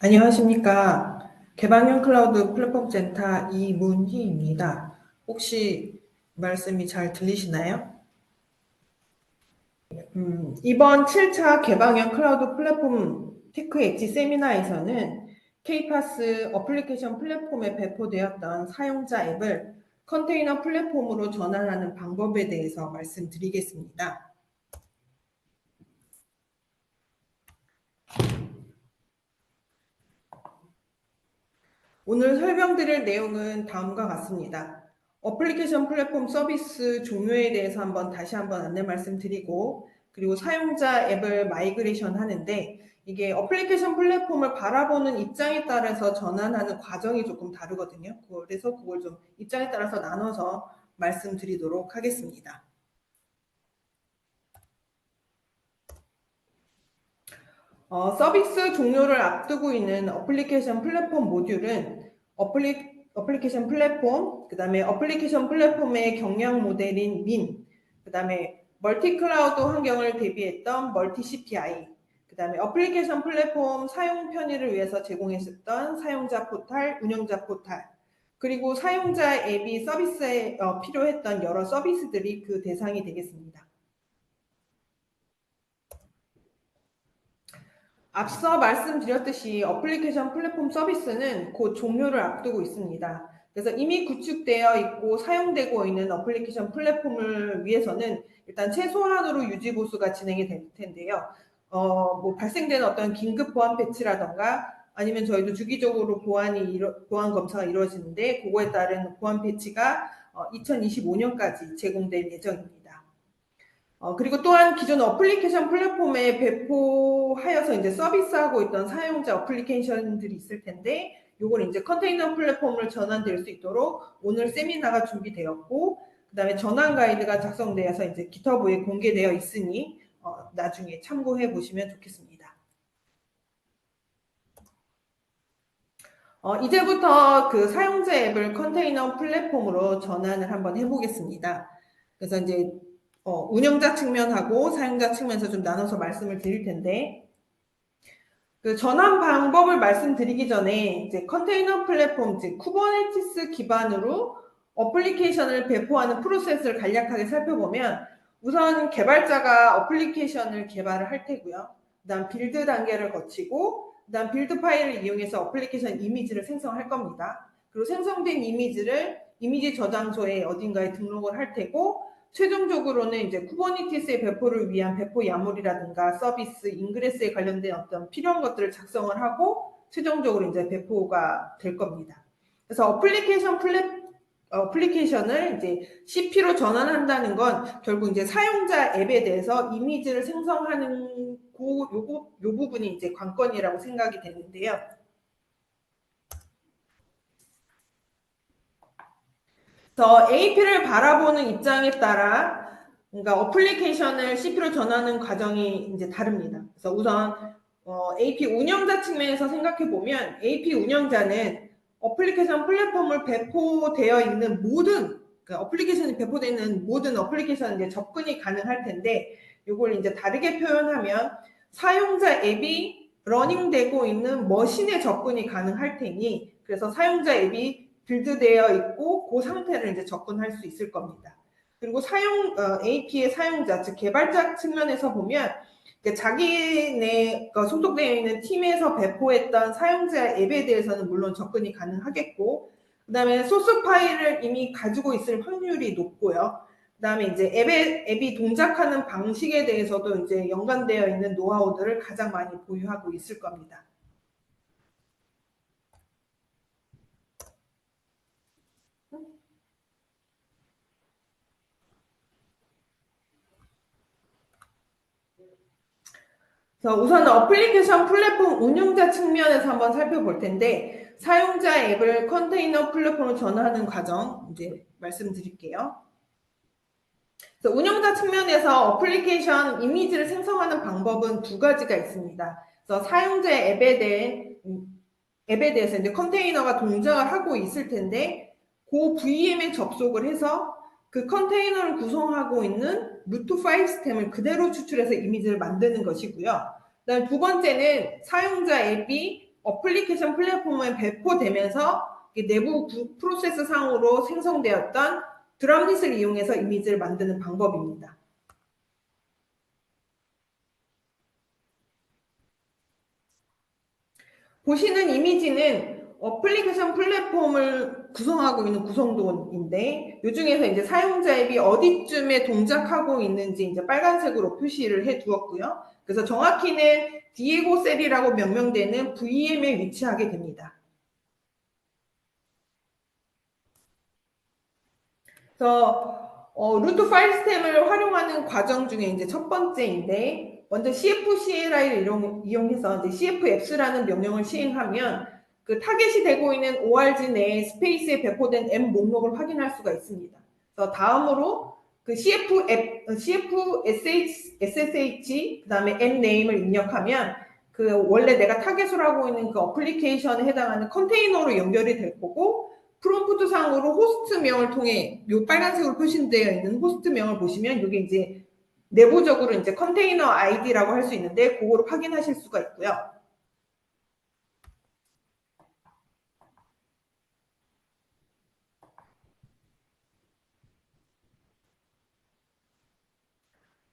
안녕하십니까. 개방형 클라우드 플랫폼 센터 이문희입니다. 혹시 말씀이 잘 들리시나요? 이번 7차 개방형 클라우드 플랫폼 테크 엣지 세미나에서는 K-PaaS 어플리케이션 플랫폼에 배포되었던 사용자 앱을 컨테이너 플랫폼으로 전환하는 방법에 대해서 말씀드리겠습니다. 오늘 설명드릴 내용은 다음과 같습니다. 어플리케이션 플랫폼 서비스 종료에 대해서 다시 한번 안내 말씀드리고, 그리고 사용자 앱을 마이그레이션 하는데, 이게 어플리케이션 플랫폼을 바라보는 입장에 따라서 전환하는 과정이 조금 다르거든요. 그래서 그걸 좀 입장에 따라서 나눠서 말씀드리도록 하겠습니다. 서비스 종료를 앞두고 있는 어플리케이션 플랫폼 모듈은 어플리케이션 플랫폼, 그 다음에 어플리케이션 플랫폼의 경영 모델인 민, 그 다음에 멀티 클라우드 환경을 대비했던 멀티 CPI, 그 다음에 어플리케이션 플랫폼 사용 편의를 위해서 제공했었던 사용자 포탈, 운영자 포탈, 그리고 사용자 앱이 서비스에 필요했던 여러 서비스들이 그 대상이 되겠습니다. 앞서 말씀드렸듯이 어플리케이션 플랫폼 서비스는 곧 종료를 앞두고 있습니다. 그래서 이미 구축되어 있고 사용되고 있는 어플리케이션 플랫폼을 위해서는 일단 최소한으로 유지 보수가 진행이 될 텐데요. 발생되는 어떤 긴급 보안 패치라던가 아니면 저희도 주기적으로 보안 검사가 이루어지는데 그거에 따른 보안 패치가 2025년까지 제공될 예정입니다. 그리고 또한 기존 어플리케이션 플랫폼에 배포하여서 이제 서비스하고 있던 사용자 어플리케이션들이 있을 텐데, 요걸 이제 컨테이너 플랫폼을 전환될 수 있도록 오늘 세미나가 준비되었고, 그 다음에 전환 가이드가 작성되어서 이제 GitHub에 공개되어 있으니, 나중에 참고해 보시면 좋겠습니다. 이제부터 그 사용자 앱을 컨테이너 플랫폼으로 전환을 한번 해보겠습니다. 그래서 이제 운영자 측면하고 사용자 측면에서 좀 나눠서 말씀을 드릴 텐데, 그 전환 방법을 말씀드리기 전에 이제 컨테이너 플랫폼, 즉 쿠버네티스 기반으로 어플리케이션을 배포하는 프로세스를 간략하게 살펴보면, 우선 개발자가 어플리케이션을 개발을 할 테고요. 그다음 빌드 단계를 거치고, 그다음 빌드 파일을 이용해서 어플리케이션 이미지를 생성할 겁니다. 그리고 생성된 이미지를 이미지 저장소에 어딘가에 등록을 할 테고, 최종적으로는 이제 쿠버네티스의 배포를 위한 배포 야물이라든가 서비스, 인그레스에 관련된 어떤 필요한 것들을 작성을 하고 최종적으로 이제 배포가 될 겁니다. 그래서 어플리케이션을 이제 CP로 전환한다는 건 결국 이제 사용자 앱에 대해서 이미지를 생성하는 요 부분이 이제 관건이라고 생각이 되는데요. 그래서 AP를 바라보는 입장에 따라 그러니까 어플리케이션을 CP로 전하는 과정이 이제 다릅니다. 그래서 우선 AP 운영자 측면에서 생각해 보면 AP 운영자는 어플리케이션 플랫폼을 배포되어 있는 모든 그러니까 어플리케이션이 배포되어 있는 모든 어플리케이션 이제 접근이 가능할 텐데 이걸 이제 다르게 표현하면 사용자 앱이 러닝되고 있는 머신에 접근이 가능할 테니 그래서 사용자 앱이 빌드되어 있고 그 상태를 이제 접근할 수 있을 겁니다. 그리고 AP의 사용자, 즉 개발자 측면에서 보면 자기네 소속되어 있는 팀에서 배포했던 사용자 앱에 대해서는 물론 접근이 가능하겠고, 그 다음에 소스 파일을 이미 가지고 있을 확률이 높고요. 그 다음에 이제 앱이 동작하는 방식에 대해서도 이제 연관되어 있는 노하우들을 가장 많이 보유하고 있을 겁니다. 그래서 우선 어플리케이션 플랫폼 운영자 측면에서 한번 살펴볼 텐데 사용자 앱을 컨테이너 플랫폼으로 전환하는 과정 이제 말씀드릴게요. 그래서 운영자 측면에서 어플리케이션 이미지를 생성하는 방법은 두 가지가 있습니다. 그래서 사용자 앱에 대해서 이제 컨테이너가 동작을 하고 있을 텐데 그 VM에 접속을 해서 그 컨테이너를 구성하고 있는 루트 파일 시스템을 그대로 추출해서 이미지를 만드는 것이고요. 그다음 두 번째는 사용자 앱이 어플리케이션 플랫폼에 배포되면서 내부 프로세스 상으로 생성되었던 드럼릿을 이용해서 이미지를 만드는 방법입니다. 보시는 이미지는 어플리케이션 플랫폼을 구성하고 있는 구성도인데, 이 중에서 이제 사용자 앱이 어디쯤에 동작하고 있는지 이제 빨간색으로 표시를 해 두었고요. 그래서 정확히는 디에고 셀이라고 명명되는 VM에 위치하게 됩니다. 그래서 루트 파일 시스템을 활용하는 과정 중에 이제 첫 번째인데, 먼저 CF-CLI를 이용해서 이제 CF-Apps라는 명령을 시행하면 그 타겟이 되고 있는 ORG 내에 스페이스에 배포된 앱 목록을 확인할 수가 있습니다. 그래서 다음으로 그 SSH, 그 다음에 앱 네임을 입력하면 그 원래 내가 타겟으로 하고 있는 그 어플리케이션에 해당하는 컨테이너로 연결이 될 거고, 프롬프트 상으로 호스트명을 통해 요 빨간색으로 표시되어 있는 호스트명을 보시면 이게 이제 내부적으로 이제 컨테이너 아이디라고 할 수 있는데 그거를 확인하실 수가 있고요.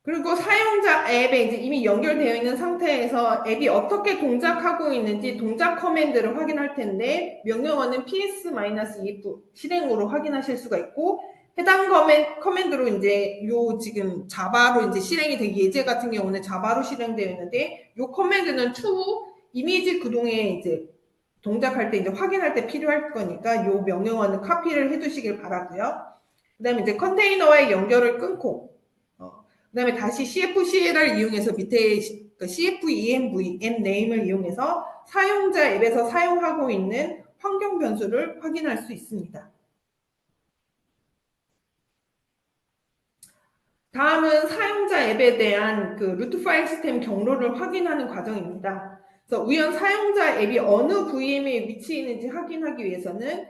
그리고 사용자 앱에 이제 이미 연결되어 있는 상태에서 앱이 어떻게 동작하고 있는지 동작 커맨드를 확인할 텐데, 명령어는 ps-ef 실행으로 확인하실 수가 있고, 해당 커맨드로 이제 요 지금 자바로 이제 실행이 되기, 예제 같은 경우는 자바로 실행되어 있는데, 요 커맨드는 추후 이미지 구동에 이제 동작할 때 이제 확인할 때 필요할 거니까 요 명령어는 카피를 해두시길 바라고요. 그다음에 이제 컨테이너와의 연결을 끊고, 그다음에 다시 CF-CL을 이용해서 밑에 CF-ENV 앱 네임을 이용해서 사용자 앱에서 사용하고 있는 환경 변수를 확인할 수 있습니다. 다음은 사용자 앱에 대한 그 루트 파일 시스템 경로를 확인하는 과정입니다. 그래서 우연 사용자 앱이 어느 VM에 위치해 있는지 확인하기 위해서는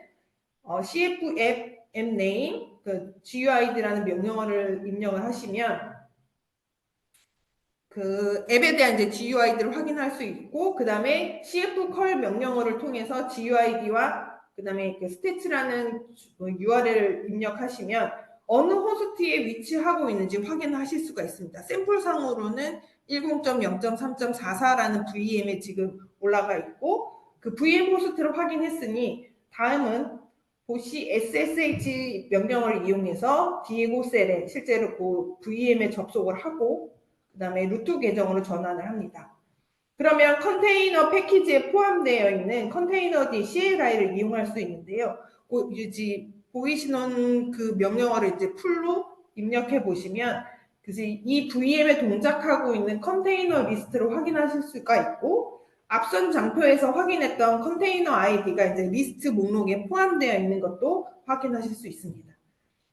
CF 앱 name, 그 GUID라는 명령어를 입력을 하시면 그 앱에 대한 이제 GUID를 확인할 수 있고, 그 다음에 cf-call 명령어를 통해서 GUID와 그 다음에 그 스태츠라는 URL을 입력하시면 어느 호스트에 위치하고 있는지 확인하실 수가 있습니다. 샘플상으로는 10.0.3.44라는 VM에 지금 올라가 있고, 그 VM 호스트를 확인했으니 다음은 보시 SSH 명령어를 이용해서 디에고 셀에 실제로 그 VM에 접속을 하고 그 다음에 루트 계정으로 전환을 합니다. 그러면 컨테이너 패키지에 포함되어 있는 컨테이너D CLI를 이용할 수 있는데요. 보이시는 그 명령어를 이제 풀로 입력해 보시면 이 VM에 동작하고 있는 컨테이너 리스트를 확인하실 수가 있고, 앞선 장표에서 확인했던 컨테이너 아이디가 이제 리스트 목록에 포함되어 있는 것도 확인하실 수 있습니다.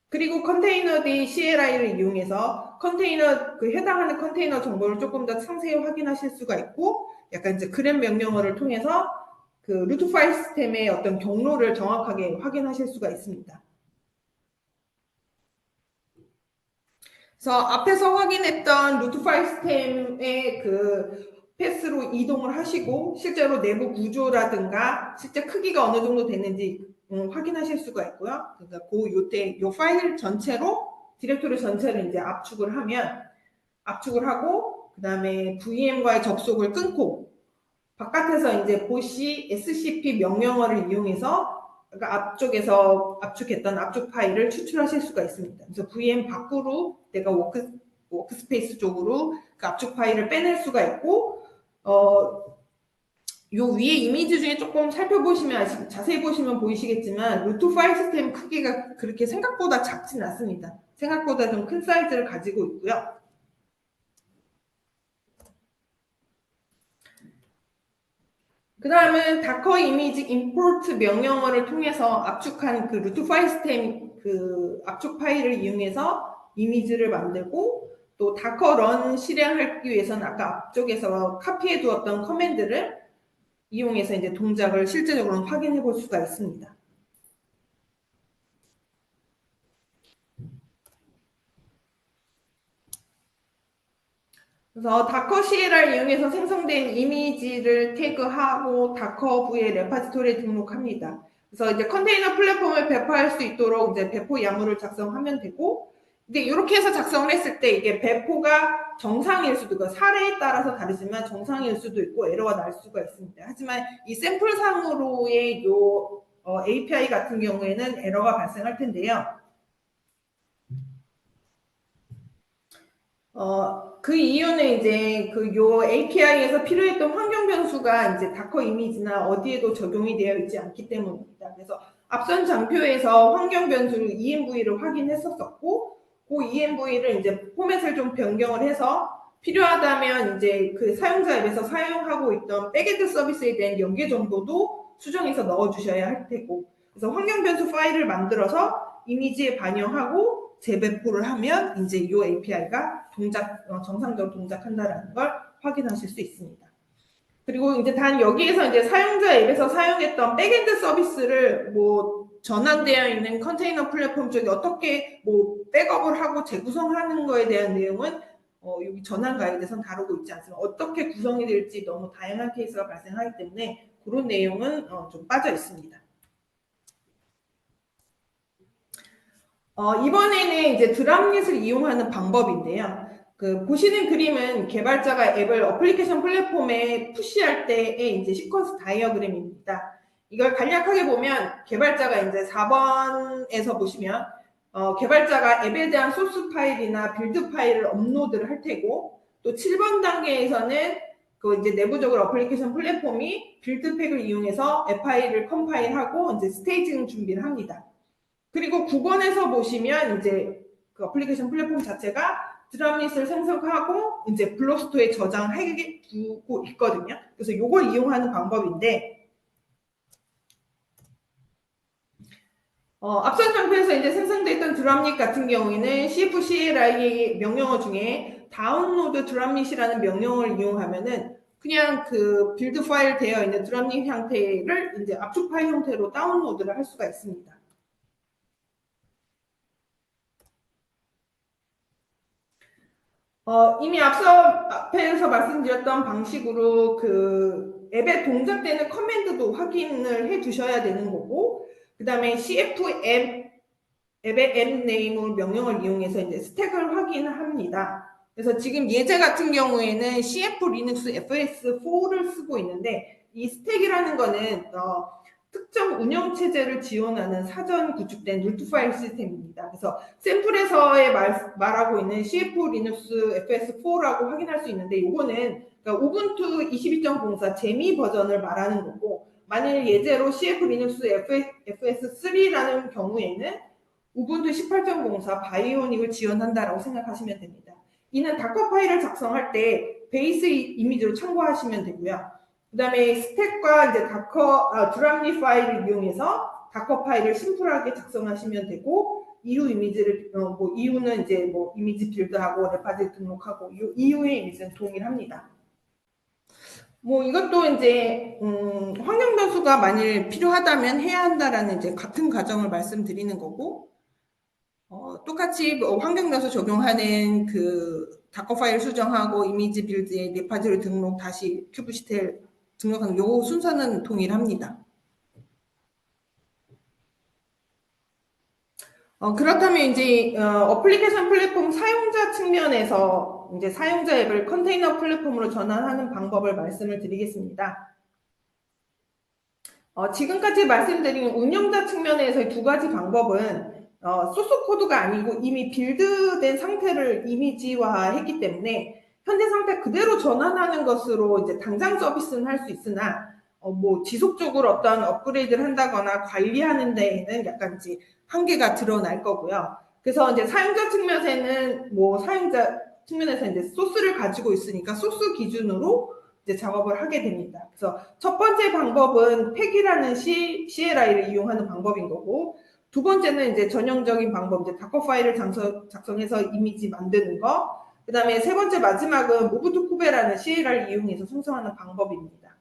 그리고 컨테이너D CLI를 이용해서 컨테이너 그 해당하는 컨테이너 정보를 조금 더 상세히 확인하실 수가 있고, 약간 이제 그랩 명령어를 통해서 그 루트 파일 시스템의 어떤 경로를 정확하게 확인하실 수가 있습니다. 그래서 앞에서 확인했던 루트 파일 시스템의 그 패스로 이동을 하시고 실제로 내부 구조라든가 실제 크기가 어느 정도 되는지 확인하실 수가 있고요. 그러니까 요 파일 전체로 디렉토리 전체를 이제 압축을 하고 그 다음에 VM과의 접속을 끊고 바깥에서 이제 보시 SCP 명령어를 이용해서 그러니까 앞쪽에서 압축했던 압축 파일을 추출하실 수가 있습니다. 그래서 VM 밖으로 내가 워크스페이스 쪽으로 그 압축 파일을 빼낼 수가 있고, 요 위에 이미지 중에 조금 살펴보시면 자세히 보시면 보이시겠지만 루트 파일 시스템 크기가 그렇게 생각보다 작진 않습니다. 생각보다 좀 큰 사이즈를 가지고 있고요. 그 다음은 다커 이미지 임포트 명령어를 통해서 압축한 그 루트 파일 시스템 그 압축 파일을 이용해서 이미지를 만들고, 또 다커 런 실행하기 위해서는 아까 앞쪽에서 카피해 두었던 커맨드를 이용해서 이제 동작을 실제적으로 확인해 볼 수가 있습니다. 그래서 다커 CLR 이용해서 생성된 이미지를 태그하고 다커브의 레파지토리에 등록합니다. 그래서 이제 컨테이너 플랫폼을 배포할 수 있도록 이제 배포 야무를 작성하면 되고, 근데 이렇게 해서 작성을 했을 때 이게 배포가 정상일 수도 있고 사례에 따라서 다르지만 정상일 수도 있고 에러가 날 수가 있습니다. 하지만 이 샘플상으로의 요 API 같은 경우에는 에러가 발생할 텐데요. 그 이유는 이제 요 API에서 필요했던 환경 변수가 이제 다커 이미지나 어디에도 적용이 되어 있지 않기 때문입니다. 그래서 앞선 장표에서 환경 변수를 ENV를 확인했었고, 그 ENV를 이제 포맷을 좀 변경을 해서 필요하다면 이제 그 사용자 앱에서 사용하고 있던 백엔드 서비스에 대한 연계 정보도 수정해서 넣어주셔야 할 테고, 그래서 환경 변수 파일을 만들어서 이미지에 반영하고 재배포를 하면 이제 이 API가 정상적으로 동작한다라는 걸 확인하실 수 있습니다. 그리고 이제 단 여기에서 이제 사용자 앱에서 사용했던 백엔드 서비스를 뭐 전환되어 있는 컨테이너 플랫폼 쪽에 어떻게 뭐 백업을 하고 재구성하는 거에 대한 내용은 여기 전환 가이드에서는 다루고 있지 않습니다. 어떻게 구성이 될지 너무 다양한 케이스가 발생하기 때문에 그런 내용은 좀 빠져 있습니다. 이번에는 이제 드랍릿을 이용하는 방법인데요. 보시는 그림은 개발자가 앱을 어플리케이션 플랫폼에 푸시할 때의 이제 시퀀스 다이어그램입니다. 이걸 간략하게 보면 개발자가 이제 4번에서 보시면 개발자가 앱에 대한 소스 파일이나 빌드 파일을 업로드를 할 테고, 또 7번 단계에서는 그 이제 내부적으로 어플리케이션 플랫폼이 빌드팩을 이용해서 앱 파일을 컴파일하고 이제 스테이징 준비를 합니다. 그리고 9번에서 보시면 이제 그 어플리케이션 플랫폼 자체가 드랍릿을 생성하고 이제 블록스토어에 저장하게 두고 있거든요. 그래서 이걸 이용하는 방법인데, 앞선 장표에서 이제 생성됐던 드랍릿 같은 경우에는 CFCLI 명령어 중에 다운로드 드랍릿이라는 명령어를 이용하면은 그냥 그 빌드 파일 되어 있는 드랍릿 형태를 이제 압축 파일 형태로 다운로드를 할 수가 있습니다. 이미 앞에서 말씀드렸던 방식으로 그 앱에 동작되는 커맨드도 확인을 해 두셔야 되는 거고, 그 다음에 CFM 앱의 앱 네임을 명령을 이용해서 이제 스택을 확인합니다. 그래서 지금 예제 같은 경우에는 CF 리눅스 FS4를 쓰고 있는데, 이 스택이라는 거는 특정 운영체제를 지원하는 사전 구축된 루트 파일 시스템입니다. 그래서 샘플에서의 말하고 있는 CF 리눅스 FS4라고 확인할 수 있는데, 이거는 그러니까 우분투 22.04 제미 버전을 말하는 거고, 만일 예제로 CF 리눅스 FS3라는 경우에는 우분투 18.04 바이오닉을 지원한다라고 생각하시면 됩니다. 이는 다커 파일을 작성할 때 베이스 이미지로 참고하시면 되고요. 그 다음에 스택과 이제 드랍릿 파일을 이용해서 다커 파일을 심플하게 작성하시면 되고, 이후 이미지를 이후는 이제 뭐 이미지 빌드하고 레파지 등록하고 이후의 이미지는 동일합니다. 뭐 이것도 이제 환경 변수가 만일 필요하다면 해야 한다라는 이제 같은 과정을 말씀드리는 거고, 똑같이 환경 변수 적용하는 그 다커 파일 수정하고 이미지 빌드에 레파지를 등록 다시 큐브시텔 등록하는 요 순서는 동일합니다. 그렇다면 이제 어플리케이션 플랫폼 사용자 측면에서 이제 사용자 앱을 컨테이너 플랫폼으로 전환하는 방법을 말씀을 드리겠습니다. 지금까지 말씀드린 운영자 측면에서의 두 가지 방법은 소스 코드가 아니고 이미 빌드된 상태를 이미지화했기 때문에 현재 상태 그대로 전환하는 것으로 이제 당장 서비스는 할 수 있으나 뭐 지속적으로 어떤 업그레이드를 한다거나 관리하는 데에는 약간 이제 한계가 드러날 거고요. 그래서 이제 사용자 측면에서는 뭐 사용자 측면에서 이제 소스를 가지고 있으니까 소스 기준으로 이제 작업을 하게 됩니다. 그래서 첫 번째 방법은 팩이라는 CLI를 이용하는 방법인 거고, 두 번째는 이제 전형적인 방법, 이제 다커 파일을 작성해서 이미지 만드는 거, 그 다음에 세 번째 마지막은 모브투 쿠베라는 CLI를 이용해서 생성하는 방법입니다.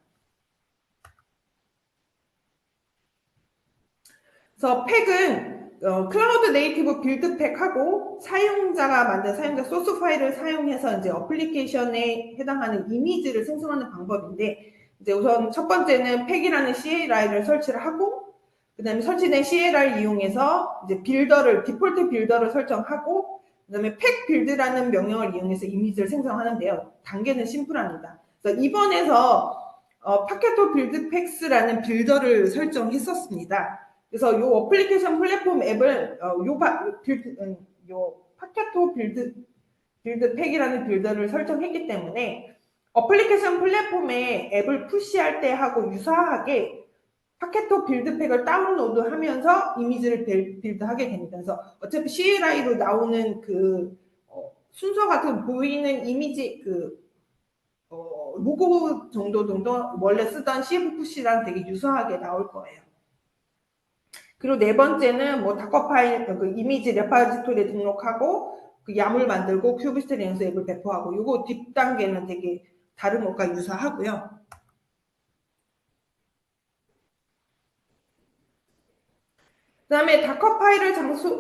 그래서 팩은 클라우드 네이티브 빌드팩하고 사용자가 만든 사용자 소스 파일을 사용해서 이제 어플리케이션에 해당하는 이미지를 생성하는 방법인데, 이제 우선 첫 번째는 팩이라는 CLI를 설치를 하고, 그 다음에 설치된 CLI를 이용해서 이제 디폴트 빌더를 설정하고, 그 다음에 팩 빌드라는 명령을 이용해서 이미지를 생성하는데요. 단계는 심플합니다. 그래서 이번에서 파켓토 빌드 팩스라는 빌더를 설정했었습니다. 그래서 요 어플리케이션 플랫폼 앱을 요 파켓토 빌드팩이라는 빌더를 설정했기 때문에 어플리케이션 플랫폼에 앱을 푸시할 때 하고 유사하게 파켓토 빌드팩을 다운로드하면서 이미지를 빌드하게 됩니다. 그래서 어차피 CLI로 나오는 그 순서 같은 보이는 이미지 로고 정도 원래 쓰던 CFFC랑 되게 유사하게 나올 거예요. 그리고 네 번째는 뭐 다커 파일, 그 이미지 레파지토리에 등록하고 그 야물 만들고 큐비스트 렌스 앱을 배포하고, 요거 뒷단계는 되게 다른 것과 유사하고요. 그 다음에 다커 파일을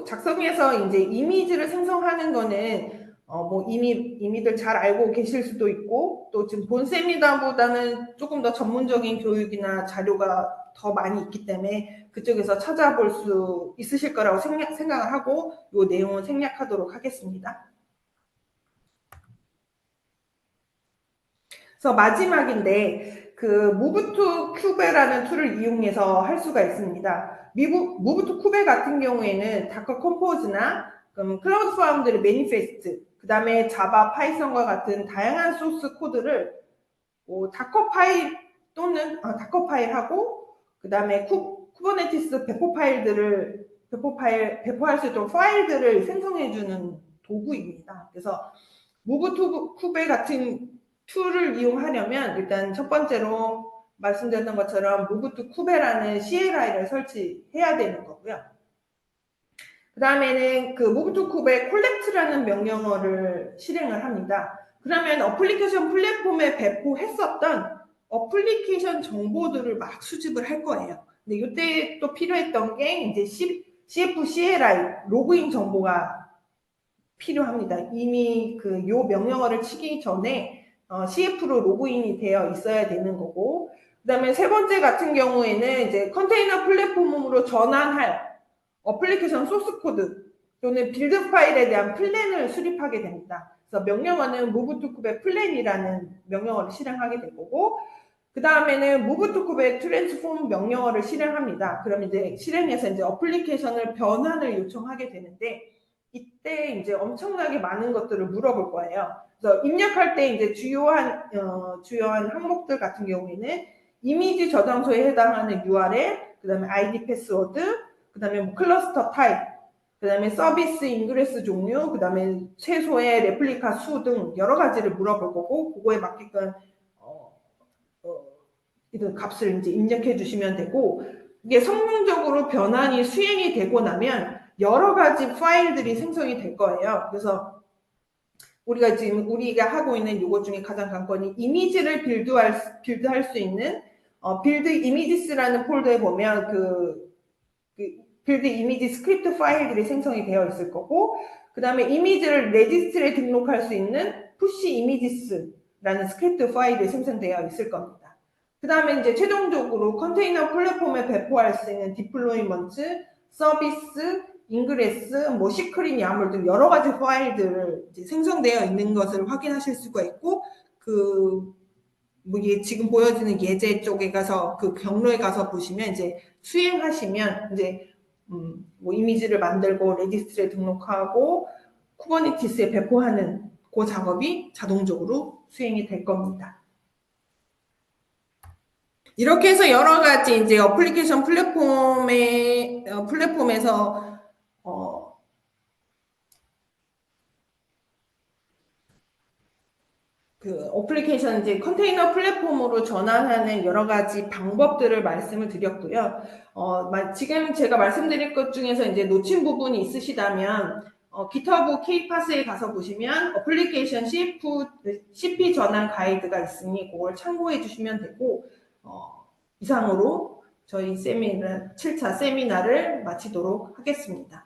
작성해서 이제 이미지를 생성하는 거는 뭐 이미들 잘 알고 계실 수도 있고, 또 지금 본 세미나보다는 조금 더 전문적인 교육이나 자료가 더 많이 있기 때문에 그쪽에서 찾아볼 수 있으실 거라고 생각을 하고 이 내용을 생략하도록 하겠습니다. 그래서 마지막인데, 그 Move to Cube라는 툴을 이용해서 할 수가 있습니다. Move to Cube 같은 경우에는 다커 컴포즈나 클라우드 파운드리 매니페스트, 그 다음에 자바, 파이썬과 같은 다양한 소스 코드를 다커 파일 또는 다커 파일하고, 그 다음에 쿠버네티스 배포할 수 있도록 파일들을 생성해주는 도구입니다. 그래서 Move to Cube 같은 툴을 이용하려면 일단 첫 번째로 말씀드렸던 것처럼 Move to Cube라는 CLI를 설치해야 되는 거고요. 그 다음에는 그 Move to Cube에 collect라는 명령어를 실행을 합니다. 그러면 어플리케이션 플랫폼에 배포했었던 어플리케이션 정보들을 막 수집을 할 거예요. 근데 이때 또 필요했던 게 이제 CF CLI 로그인 정보가 필요합니다. 이미 요 명령어를 치기 전에 CF로 로그인이 되어 있어야 되는 거고, 그 다음에 세 번째 같은 경우에는 이제 컨테이너 플랫폼으로 전환할 어플리케이션 소스 코드 또는 빌드 파일에 대한 플랜을 수립하게 됩니다. 그래서 명령어는 move to cube 플랜이라는 명령어를 실행하게 될 거고, 그 다음에는 move to cube transform 명령어를 실행합니다. 그럼 이제 실행해서 이제 어플리케이션을 변환을 요청하게 되는데, 이때 이제 엄청나게 많은 것들을 물어볼 거예요. 그래서 입력할 때 이제 주요한 항목들 같은 경우에는 이미지 저장소에 해당하는 URL, 그 다음에 ID 패스워드, 그 다음에 뭐 클러스터 타입, 그 다음에 서비스 인그레스 종류, 그 다음에 최소의 레플리카 수 등 여러 가지를 물어볼 거고, 그거에 맞게끔 이런 값을 이제 입력해 주시면 되고, 이게 성공적으로 변환이 수행이 되고 나면 여러 가지 파일들이 생성이 될 거예요. 그래서 우리가 하고 있는 요거 중에 가장 관건이 이미지를 빌드할 수 있는 빌드 이미지스라는 폴더에 보면 그 빌드 이미지 스크립트 파일들이 생성이 되어 있을 거고, 그 다음에 이미지를 레지스트리에 등록할 수 있는 푸시 이미지스라는 스크립트 파일이 생성되어 있을 겁니다. 그 다음에 이제 최종적으로 컨테이너 플랫폼에 배포할 수 있는 디플로이먼트, 서비스, 인그레스, 뭐 시크릿, 야물 등 여러 가지 파일들을 이제 생성되어 있는 것을 확인하실 수가 있고, 뭐 지금 보여지는 예제 쪽에 가서 그 경로에 가서 보시면 이제 수행하시면 이제 뭐 이미지를 만들고 레지스트리에 등록하고 쿠버네티스에 배포하는 그 작업이 자동적으로 수행이 될 겁니다. 이렇게 해서 여러 가지 이제 어플리케이션 플랫폼에서 그 어플리케이션 이제 컨테이너 플랫폼으로 전환하는 여러 가지 방법들을 말씀을 드렸고요. 지금 제가 말씀드릴 것 중에서 이제 놓친 부분이 있으시다면 GitHub K-파스에 가서 보시면 어플리케이션 CP 전환 가이드가 있으니 그걸 참고해 주시면 되고, 이상으로 저희 세미나 7차 세미나를 마치도록 하겠습니다.